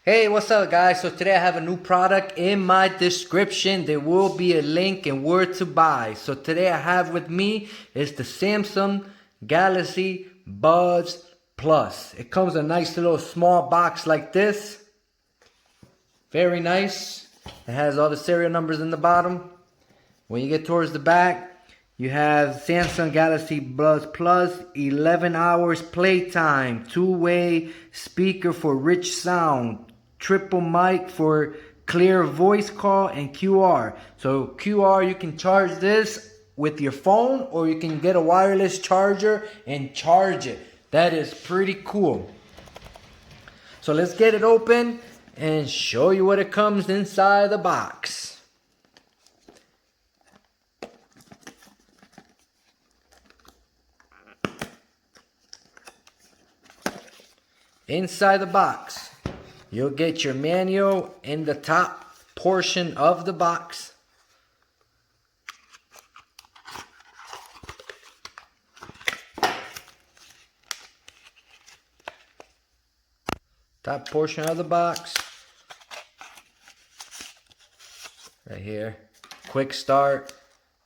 Hey, what's up, guys? So today I have a new product in my description. There will be a link and where to buy. So today I have with me is the Samsung Galaxy Buds Plus. It comes in a nice little small box like this. Very nice. It has all the serial numbers in the bottom. When you get towards the back, you have Samsung Galaxy Buds Plus, 11 hours playtime, two-way speaker for rich sound, triple mic for clear voice call, and QR. So QR, you can charge this with your phone or you can get a wireless charger and charge it. That is pretty cool. So let's get it open and show you what it comes inside the box. Inside the box, you'll get your manual in the top portion of the box. Top portion of the box. Right here. Quick start.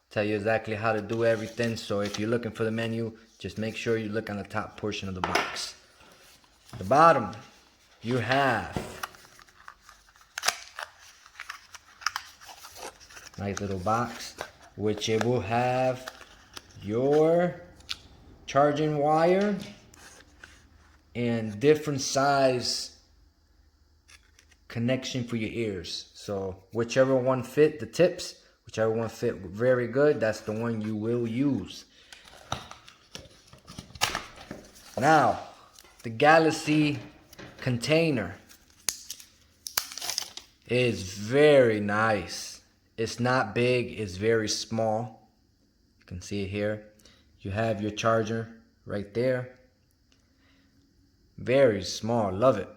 Tell you exactly how to do everything. So if you're looking for the menu, just make sure you look on the top portion of the box. The bottom, you have nice little box, which it will have your charging wire and different size connection for your ears. So whichever one fit the tips, whichever one fit very good, that's the one you will use. Now, the Galaxy container is very nice. It's not big, it's very small. You can see it here. You have your charger right there. Very small, love it.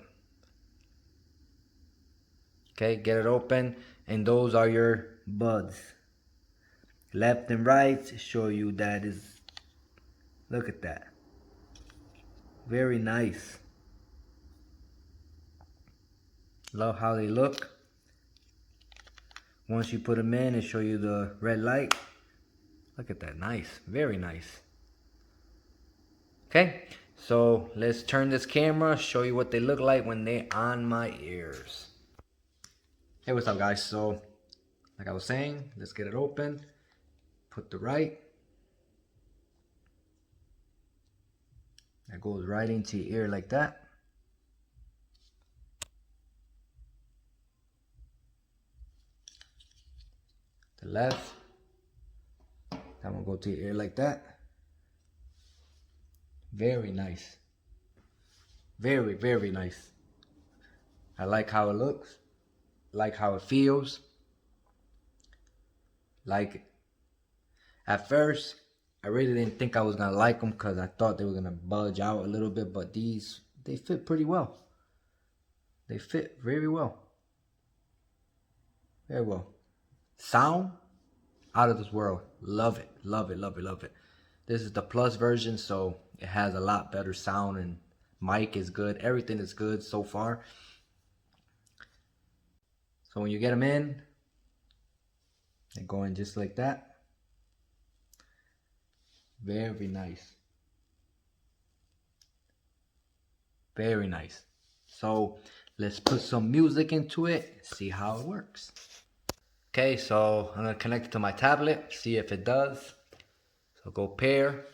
Okay, get it open, and those are your buds. Left and right show you that is, look at that. Very nice. Love how they look. Once you put them in, it show you the red light. Look at that, nice, very nice. Okay, so let's turn this camera, show you what they look like when they're on my ears. Hey, what's up, guys? So, like I was saying, let's get it open. Put the right. That goes right into your ear like that. The left. That one go to your ear like that. Very nice. Very, very nice. I like how it looks. Like how it feels. Like it. At first, I really didn't think I was gonna like them because I thought they were gonna budge out a little bit, but these, they fit pretty well. They fit very well. Very well. Sound, out of this world. Love it, love it, love it, love it. This is the plus version, so it has a lot better sound and mic is good. Everything is good so far. So when you get them in, they go in just like that. Very nice. Very nice. So let's put some music into it, see how it works. Okay, so I'm gonna connect it to my tablet, see if it does. So go pair.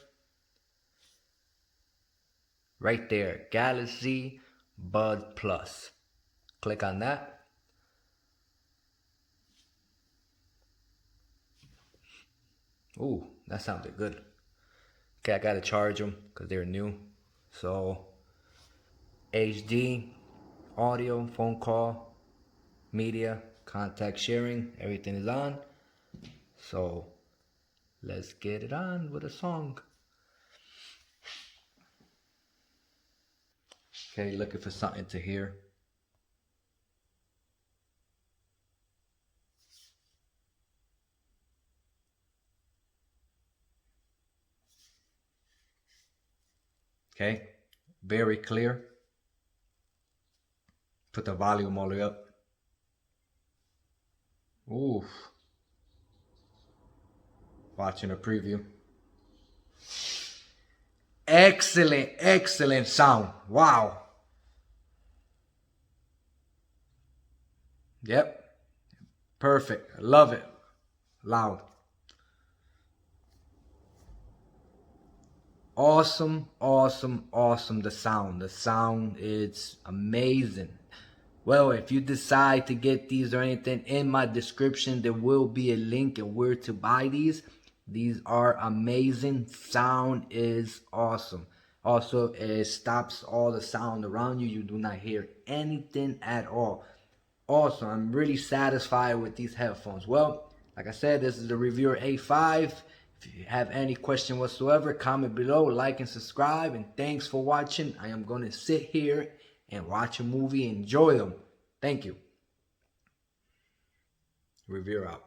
Right there, Galaxy Buds Plus. Click on that. Ooh, that sounded good. Okay, I gotta charge them because they're new. So, HD, audio, phone call, media, contact sharing, everything is on. So, let's get it on with a song. Okay, looking for something to hear. Okay, very clear. Put the volume all the way up. Oof. Watching a preview. Excellent, excellent sound. Wow. Yep. Perfect. I love it. Loud. Awesome, awesome, awesome. The sound. The sound is amazing. Well, if you decide to get these or anything, in my description there will be a link and where to buy these. These are amazing. Sound is awesome. Also, it stops all the sound around you. You do not hear anything at all. Also, I'm really satisfied with these headphones. Well, like I said, this is the Reviewer A5. If you have any question whatsoever, comment below, like and subscribe. And thanks for watching. I am going to sit here and watch a movie, enjoy them. Thank you. Reviewer out.